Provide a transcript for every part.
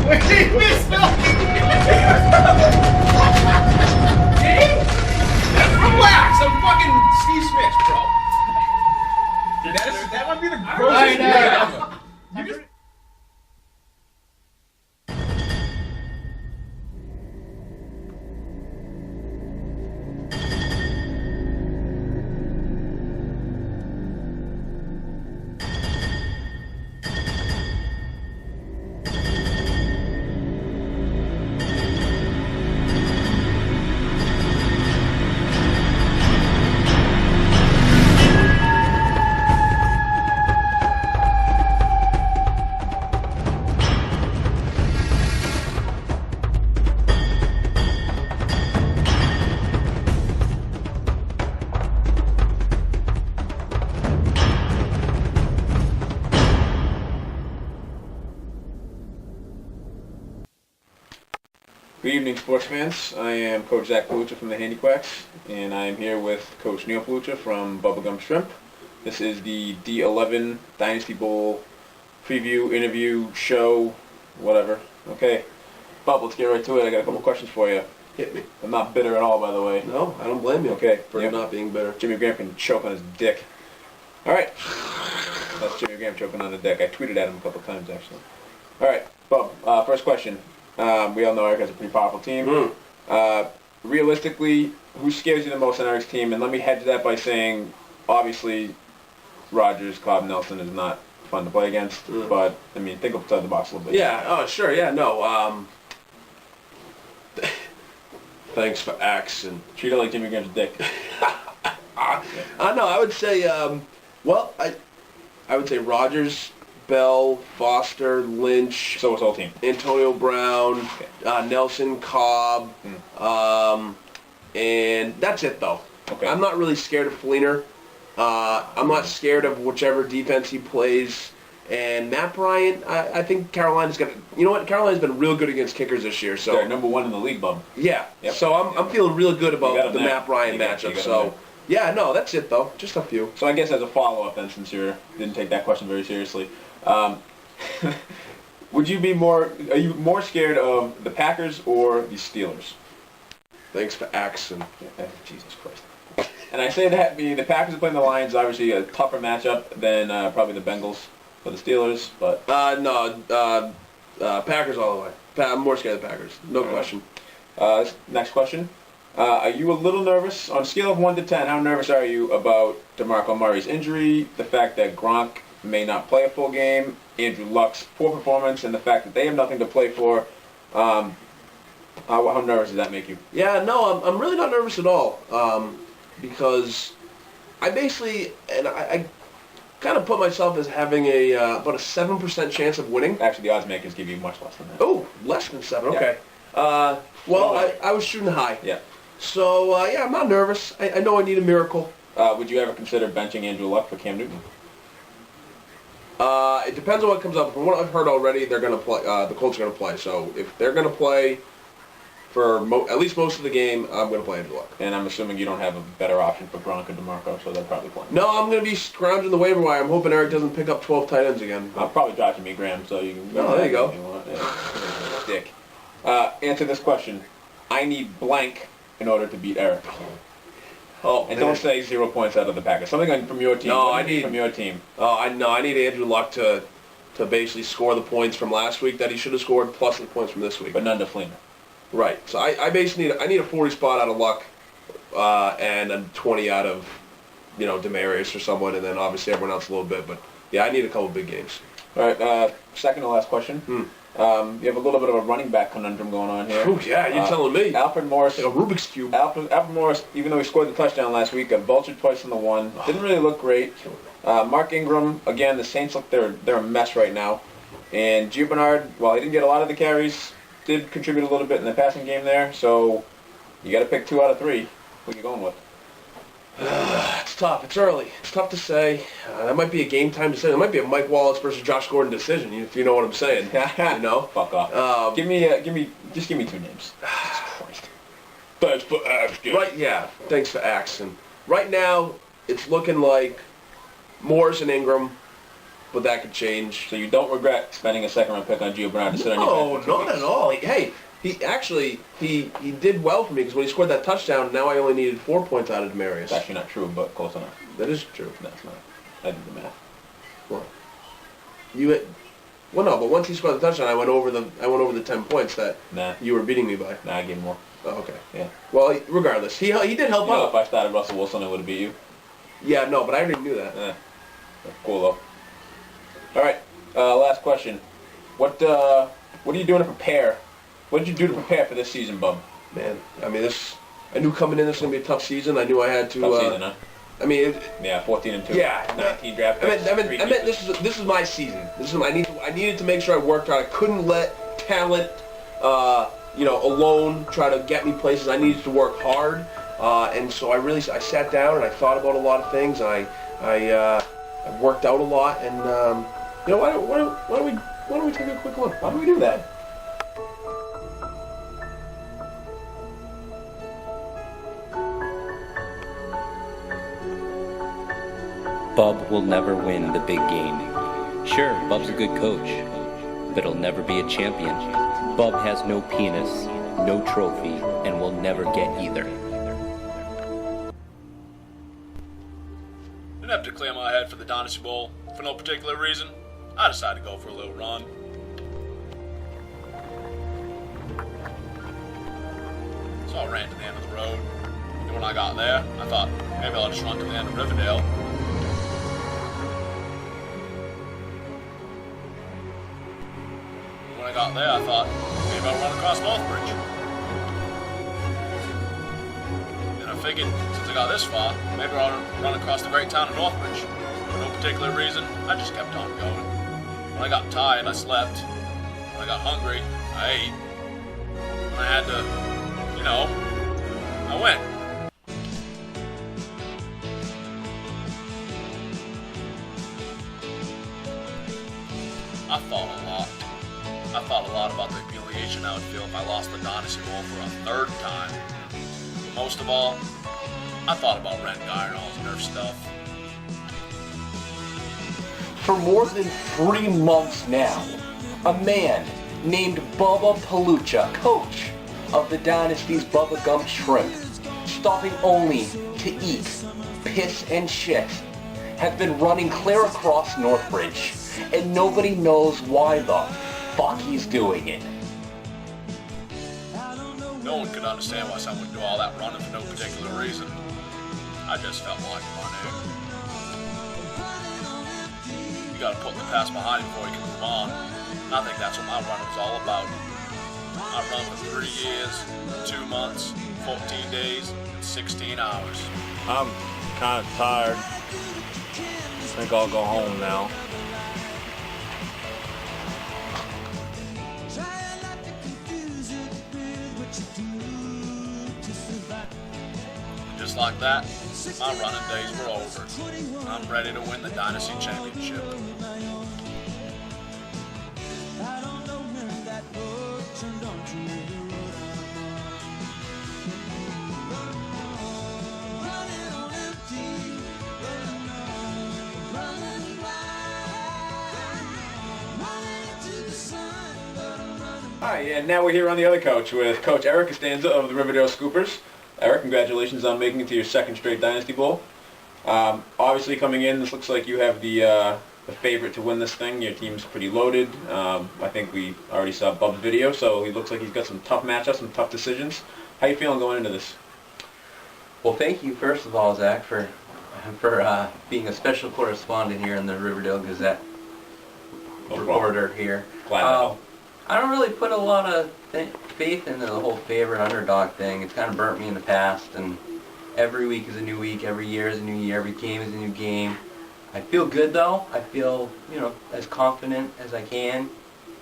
Wait, he missed Did he? Relax, I'm fucking Steve Smith, bro. That might be the grossest thing ever. You just... Good evening, sports fans. I am Coach Zach Palucha from the Handy Quacks, and I am here with Coach Neil Palucha from Bubba, Gump, Shrimp. This is the D11 Dynasty Bowl preview, interview, show, whatever. Okay, Bub, let's get right to it. I got a couple questions for you. Hit me. I'm not bitter at all, by the way. No, I don't blame you. Okay. For not being bitter. Jimmy Graham can choke on his dick. All right. That's Jimmy Graham choking on the dick. I tweeted at him a couple times, actually. All right, Bub, first question. We all know Eric has a pretty powerful team. Realistically, who scares you the most on Eric's team? And let me hedge that by saying, obviously, Rodgers, Cobb, Nelson is not fun to play against. But, I mean, think outside the box a little bit. Yeah, oh, sure, yeah, no. Thanks for Axe and... Treat it like Jimmy Graham's dick. No, I would say, I would say Rodgers, Bell, Foster, Lynch. So it's all team. Antonio Brown, Nelson, Cobb, and that's it though. Okay. I'm not really scared of Fleener. I'm not scared of whichever defense he plays. And Matt Bryant, I think Carolina's got. You know what? Carolina's been real good against kickers this year. So they're number one in the league, Bub. Yeah. Yep. So I'm feeling real good about the Matt Bryant matchup. So yeah, no, that's it though. Just a few. So I guess as a follow-up then, since you didn't take that question very seriously. Would you be are you more scared of the Packers or the Steelers? Thanks for Axon. Jesus Christ. And I say that being the Packers are playing the Lions, obviously a tougher matchup than probably the Bengals for the Steelers, but... Packers all the way. I'm more scared of the Packers. No question. Next question. Are you a little nervous? On a scale of 1 to 10, how nervous are you about DeMarco Murray's injury, the fact that Gronk may not play a full game, Andrew Luck's poor performance, and the fact that they have nothing to play for? How nervous does that make you? Yeah, no, I'm really not nervous at all, because I basically, and I kind of put myself as having about a 7% chance of winning. Actually, the odds makers give you much less than that. Oh, less than 7, okay. Yeah. I was shooting high. Yeah. So, I'm not nervous. I know I need a miracle. Would you ever consider benching Andrew Luck for Cam Newton? It depends on what comes up. From what I've heard already, they're going to play. The Colts are going to play. So if they're going to play for at least most of the game, I'm going to play Andrew Luck. And I'm assuming you don't have a better option for Gronk and DeMarco, so they're probably playing. No, I'm going to be scrounging the waiver wire. I'm hoping Eric doesn't pick up 12 tight ends again. I'll probably drop Jimmy Graham, so you can... Oh, there you go. Yeah. Dick. Answer this question. I need blank in order to beat Eric. Oh, and don't say 0 points out of the Packers. Something from your team. No, I need from your team. Oh, I need Andrew Luck to basically score the points from last week that he should have scored, plus the points from this week. But none to Fleener. Right. So I basically need a 40 spot out of Luck, and a 20 out of, Demarius or someone, and then obviously everyone else a little bit. But yeah, I need a couple big games. All right. Second to last question. You have a little bit of a running back conundrum going on here. Oh yeah, you're telling me. Alfred Morris, like a Rubik's Cube. Alfred Morris, even though he scored the touchdown last week, got vultured twice in the one. Didn't really look great. Mark Ingram, again, the Saints look they're a mess right now. And Gio Bernard, while he didn't get a lot of the carries, did contribute a little bit in the passing game there. So you got to pick 2 out of 3. Who are you going with? It's tough. It's early. It's tough to say. That might be a game time decision. It might be a Mike Wallace versus Josh Gordon decision, if you know what I'm saying. Fuck off. Give me 2 names. Jesus Christ. Thanks for asking. Right, yeah. Thanks for asking. Right now, it's looking like Morris and Ingram, but that could change. So you don't regret spending a second-round pick on Gio Bernard to sit on your No, bench for 2 not weeks? at all. Hey, he did well for me because when he scored that touchdown, now I only needed 4 points out of Demarius. It's actually not true, but close enough. That is true. No, it's not. I did the math. What? Well, no, but once he scored the touchdown, I went over the 10 points that Nah. you were beating me by. Nah, I gave him more. Oh, okay. Yeah. Well, regardless, he did help You know, out. if I started Russell Wilson, I would have beat you. Yeah, no, but I already knew that. Cool though. All right. Last question. What are you doing to prepare? What did you do to prepare for this season, Bub? Man, I mean, I knew coming in this was gonna be a tough season. I knew I had to. Tough season, huh? I mean, Yeah, 14-2. Yeah. 19 draft picks. I meant this is my season. I needed to make sure I worked hard. I couldn't let talent, alone try to get me places. I needed to work hard, and so I sat down and I thought about a lot of things. And I worked out a lot, and why don't we take a quick look? How do we do that? Bub will never win the big game. Sure, Bub's a good coach, but he'll never be a champion. Bub has no penis, no trophy, and will never get either. Didn't have to clear my head for the Dynasty Bowl for no particular reason. I decided to go for a little run. So I ran to the end of the road. And when I got there, I thought, maybe I'll just run to the end of Riverdale. When I got there, I thought, maybe I'll run across Northbridge. And I figured, since I got this far, maybe I'll run across the great town of Northbridge. For no particular reason, I just kept on going. When I got tired, I slept. When I got hungry, I ate. When I had to, I went. I thought a lot. I thought a lot about the humiliation I would feel if I lost the Dynasty Bowl for a third time. But most of all, I thought about Ren Guy and all his Nerf stuff. For more than 3 months now, a man named Bubba Palucha, coach of the Dynasty's Bubba Gump Shrimp, stopping only to eat, piss, and shit, has been running clear across Northbridge, and nobody knows why the fuck he's doing it. No one could understand why someone would do all that running for no particular reason. I just felt like running. You gotta put the past behind you before you can move on. And I think that's what my running was all about. I run for 3 years, 2 months, 14 days, and 16 hours. I'm kind of tired. I think I'll go home now. Just like that, my running days were over. I'm ready to win the Dynasty Championship. Hi, and now we're here on the other couch with Coach Eric Costanza of the Riverdale Scoopers. Eric, congratulations on making it to your second straight Dynasty Bowl. Obviously coming in, this looks like you have the favorite to win this thing. Your team's pretty loaded. I think we already saw Bub's video, so he looks like he's got some tough matchups, some tough decisions. How you feeling going into this? Well, thank you, first of all, Zach, for being a special correspondent here in the Riverdale Gazette. No Reporter here. Glad to help. I don't really put a lot of faith into the whole favorite underdog thing. It's kind of burnt me in the past, and every week is a new week, every year is a new year, every game is a new game. I feel good though. I feel, as confident as I can.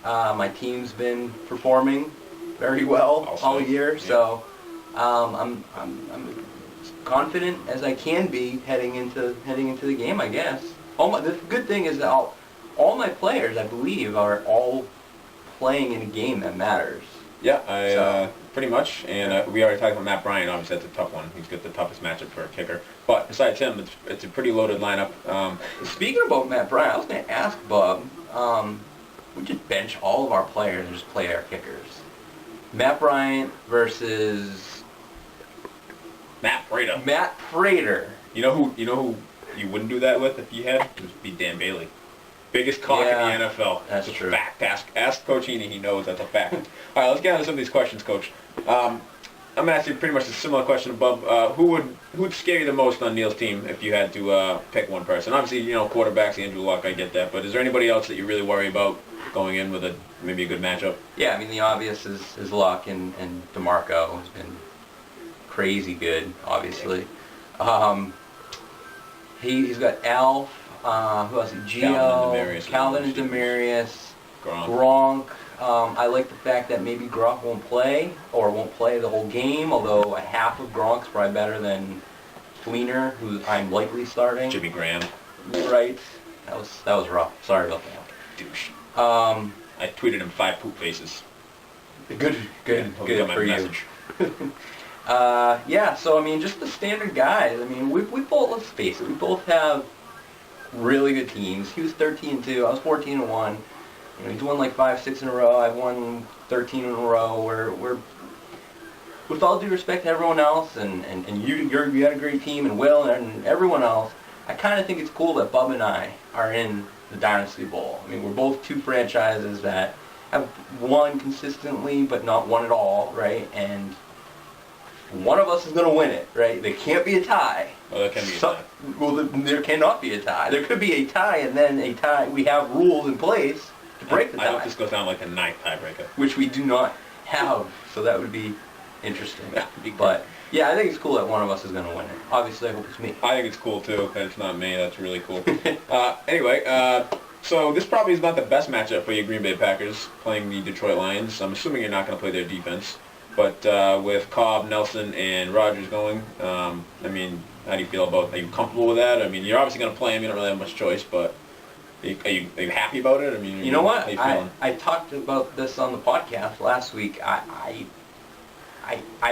My team's been performing very well all year, so I'm confident as I can be heading into the game, I guess. The good thing is that all my players, I believe, are all playing in a game that matters. Yeah, pretty much. And we already talked about Matt Bryant. Obviously, that's a tough one. He's got the toughest matchup for a kicker. But besides him, it's a pretty loaded lineup. Speaking about Matt Bryant, I was going to ask Bub, we just bench all of our players and just play our kickers. Matt Bryant versus Matt Prater. Matt Prater. You know who you wouldn't do that with if you had? It would be Dan Bailey. Biggest cock in the NFL. That's it's true. A fact. Ask Coach Heaney. He knows that's a fact. All right, let's get on to some of these questions, Coach. I'm going to ask you pretty much a similar question above. Who would scare you the most on Neil's team if you had to pick one person? Obviously, quarterbacks, Andrew Luck, I get that. But is there anybody else that you really worry about going in with maybe a good matchup? Yeah, I mean, the obvious is Luck, and DeMarco has been crazy good, obviously. He's got Alf, who else? Gio, Calvin and Demarius, Gronk. I like the fact that maybe Gronk won't play the whole game, although a half of Gronk's probably better than Fleener, who I'm likely starting. Jimmy Graham. Right. That was rough. Sorry about that. Douche. I tweeted him 5 poop faces. Good for you. So I mean, just the standard guys. I mean, we both, let's face it, we both have really good teams. He was 13-2. I was 14-1. He's won like 5-6 in a row. I've won 13 in a row. We're with all due respect to everyone else, and you had a great team, and Will and everyone else. I kind of think it's cool that Bubba and I are in the Dynasty Bowl. I mean, we're both two franchises that have won consistently, but not won at all, right? And one of us is going to win it, right? There can't be a tie. Well, there can be a tie. Well, there cannot be a tie. There could be a tie, and then a tie. We have rules in place to break the tie. I hope this goes down like a 9th tiebreaker. Which we do not have, so that would be interesting. But yeah, I think it's cool that one of us is going to win it. Obviously, I hope it's me. I think it's cool too, and it's not me. That's really cool. Anyway, so this probably is not the best matchup for your Green Bay Packers playing the Detroit Lions. I'm assuming you're not going to play their defense. But with Cobb, Nelson, and Rodgers going, I mean, how do you feel about? Are you comfortable with that? I mean, you're obviously going to play him. You don't really have much choice, but are you happy about it? I mean, you know what? How you feeling? I talked about this on the podcast last week. I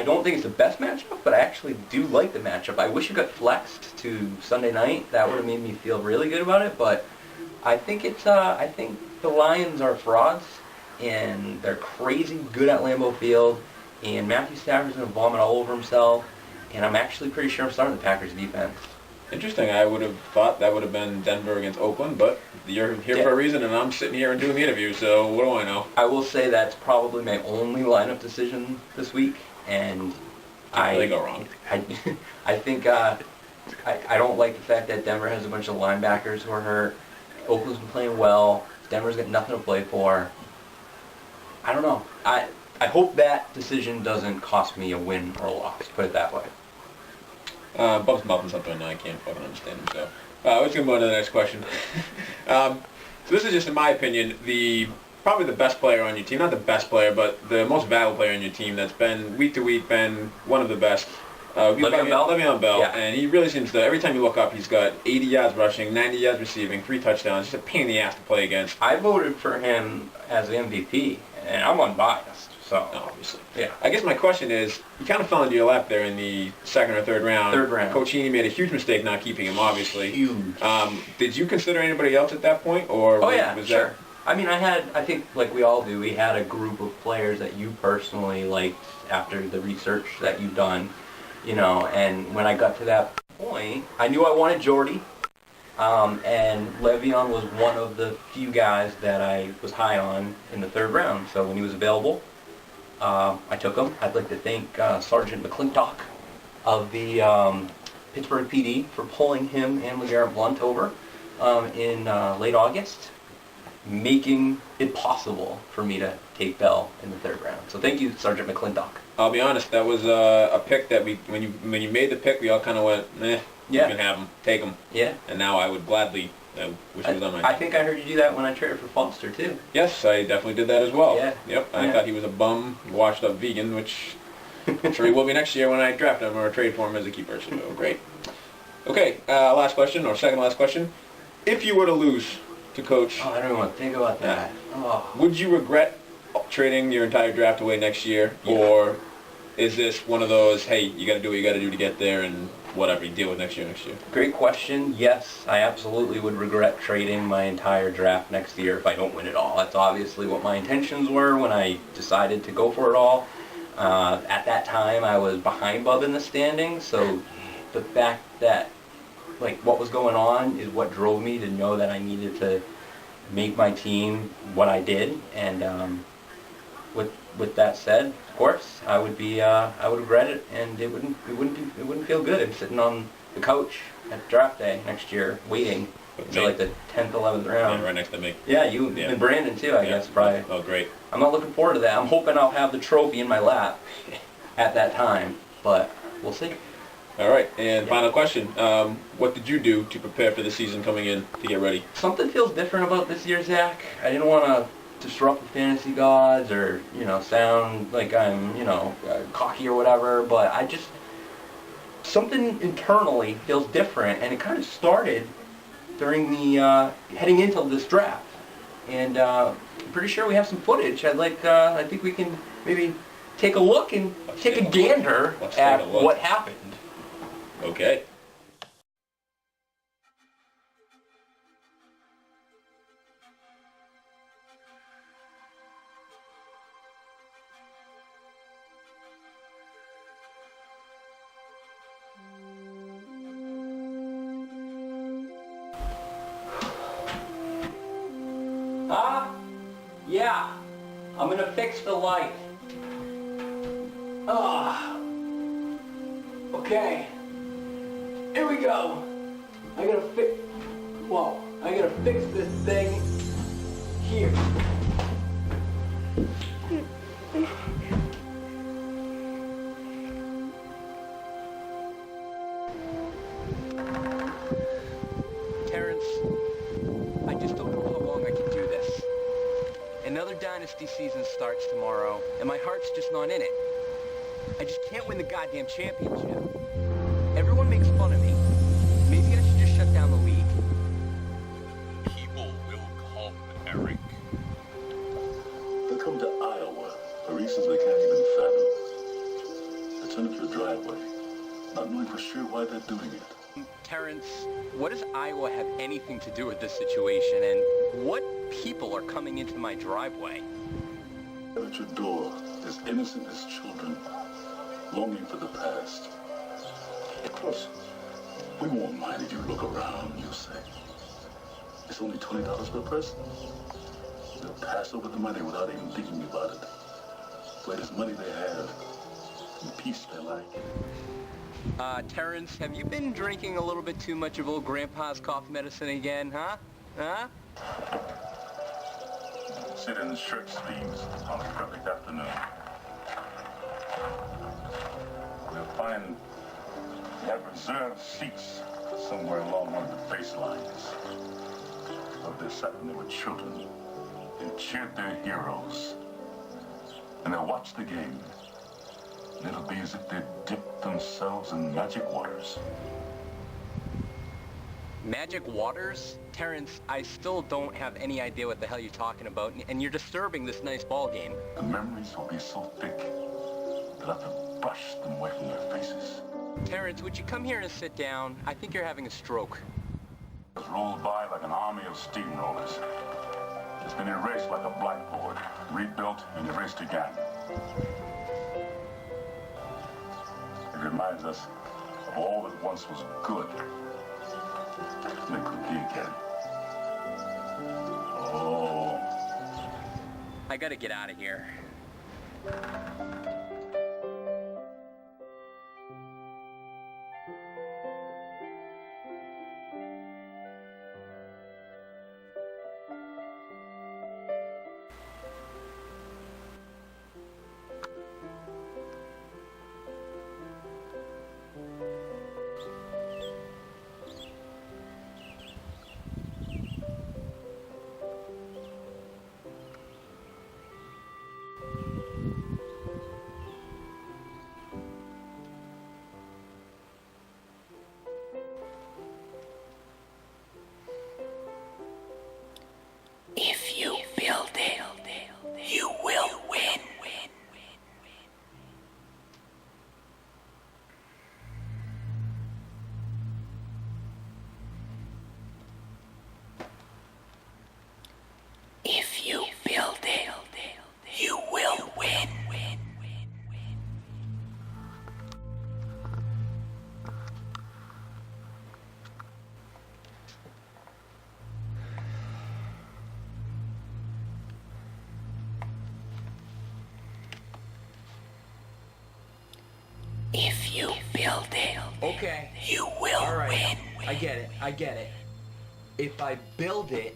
don't think it's the best matchup, but I actually do like the matchup. I wish it got flexed to Sunday night. That would have made me feel really good about it. But I think I think the Lions are frauds, and they're crazy good at Lambeau Field. And Matthew Stafford's going to vomit all over himself. And I'm actually pretty sure I'm starting the Packers defense. Interesting. I would have thought that would have been Denver against Oakland, but you're here for a reason, and I'm sitting here and doing the interview, so what do I know? I will say that's probably my only lineup decision this week, and Can't really go wrong. I think I don't like the fact that Denver has a bunch of linebackers who are hurt. Oakland's been playing well. Denver's got nothing to play for. I don't know. I hope that decision doesn't cost me a win or a loss, put it that way. Bub's mouthing something and I can't fucking understand him, so. We're just going to move on to the next question. So this is just, in my opinion, probably the best player on your team. Not the best player, but the most valuable player on your team that's been, week to week, been one of the best. Le'Veon Bell. Yeah. And he really seems to, every time you look up, he's got 80 yards rushing, 90 yards receiving, 3 touchdowns. Just a pain in the ass to play against. I voted for him as the MVP, and I'm unbiased. So, obviously. Yeah. I guess my question is, you kind of fell into your lap there in the 2nd or 3rd round. 3rd round. Coach Heaney made a huge mistake not keeping him, obviously. Huge. Did you consider anybody else at that point? Or was sure. That... I mean, I think like we all do, we had a group of players that you personally liked after the research that you've done, and when I got to that point, I knew I wanted Jordy. And Le'Veon was one of the few guys that I was high on in the 3rd round. So when he was available, I took him. I'd like to thank Sergeant McClintock of the Pittsburgh PD for pulling him and LeGarrette Blount over in late August, making it possible for me to take Bell in the 3rd round. So thank you, Sergeant McClintock. I'll be honest, that was a pick that when you made the pick, we all kind of went, you can have him, take him. Yeah. And now I would gladly wish he was on my team. I think I heard you do that when I traded for Foster, too. Yes, I definitely did that as well. Yeah. Yep. I thought he was a bum, washed up vegan, which I'm sure he will be next year when I draft him or trade for him as a keeper. So great. Okay, last question, or second last question. If you were to lose to Coach... Oh, I don't even want to think about that. Would you regret trading your entire draft away next year? Yeah. Or is this one of those, hey, you got to do what you got to do to get there, and whatever, you deal with next year? Great question. Yes, I absolutely would regret trading my entire draft next year if I don't win it all. That's obviously what my intentions were when I decided to go for it all. At that time, I was behind Bubba in the standings, so the fact that, like, what was going on is what drove me to know that I needed to make my team what I did. And with that said, of course, I would regret it, and it wouldn't feel good. I'm sitting on the couch at draft day next year, waiting until like the 10th, 11th round. Yeah, right next to me. Yeah, you and Brandon too, I guess, probably. Oh, great. I'm not looking forward to that. I'm hoping I'll have the trophy in my lap at that time, but we'll see. All right, and final question. What did you do to prepare for the season coming in to get ready? Something feels different about this year, Zach. I didn't want to disrupt the fantasy gods or, sound like I'm, cocky or whatever, but something internally feels different, and it kind of started during the, heading into this draft. And I'm pretty sure we have some footage. I think we can maybe take a look and take a gander at what happened. Okay. Yeah, I'm gonna fix the light. Okay. Here we go. I gotta fix this thing here. Terrence, I just don't know how long I can do this. Another Dynasty season starts tomorrow, and my heart's just not in it. I just can't win the goddamn championship. Everyone makes fun of me. Maybe I should just shut down the league. People will come, Eric. They'll come to Iowa for reasons they can't even fathom. They turn up your driveway, not knowing for sure why they're doing it. Terrence, what does Iowa have anything to do with this situation, and what people are coming into my driveway? At your door, as innocent as children, longing for the past. Of course, we won't mind if you look around, you'll say. It's only $20 per person. They'll pass over the money without even thinking about it. Greatest money they have, and peace they like. Terrence, have you been drinking a little bit too much of old Grandpa's cough medicine again, huh? Huh? Sit in the shirt sleeves on a perfect afternoon. We'll find we have reserved seats somewhere along one of the baselines of this sat when they were children and cheered their heroes. And they'll watch the game. And it'll be as if they dipped themselves in magic waters. Magic waters? Terrence, I still don't have any idea what the hell you're talking about, and you're disturbing this nice ball game. The memories will be so thick, they'll have to brush them away from their faces. Terrence, would you come here and sit down? I think you're having a stroke. It's rolled by like an army of steamrollers. It's been erased like a blackboard, rebuilt and erased again. It reminds us of all that once was good. And it could be again. Oh. I gotta get out of here. If you build it, okay, you will win. I get it. If I build it,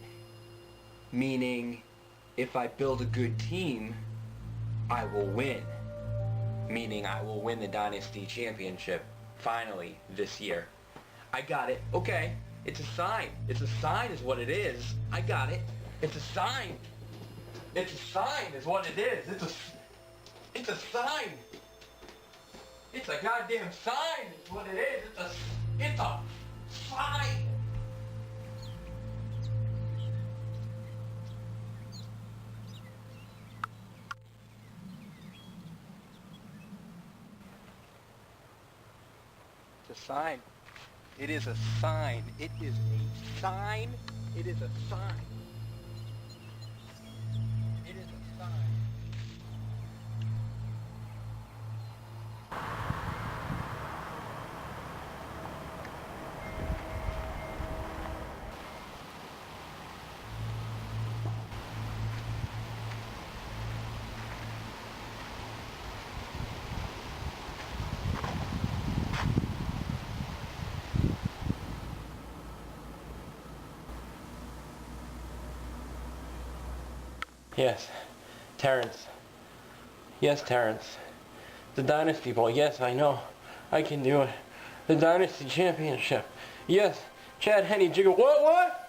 meaning if I build a good team, I will win. Meaning I will win the Dynasty Championship, finally, this year. I got it. Okay. It's a sign. It's a sign is what it is. I got it. It's a sign. It's a sign is what it is. It's a sign. It's a goddamn sign is what it is. It's a sign. It's a sign. It is a sign. It is a sign. It is a sign. It is a sign. Yes, Terrence. Yes, Terrence. The Dynasty Bowl. Yes, I know. I can do it. The Dynasty Championship. Yes, Chad Henne Jiggle. What?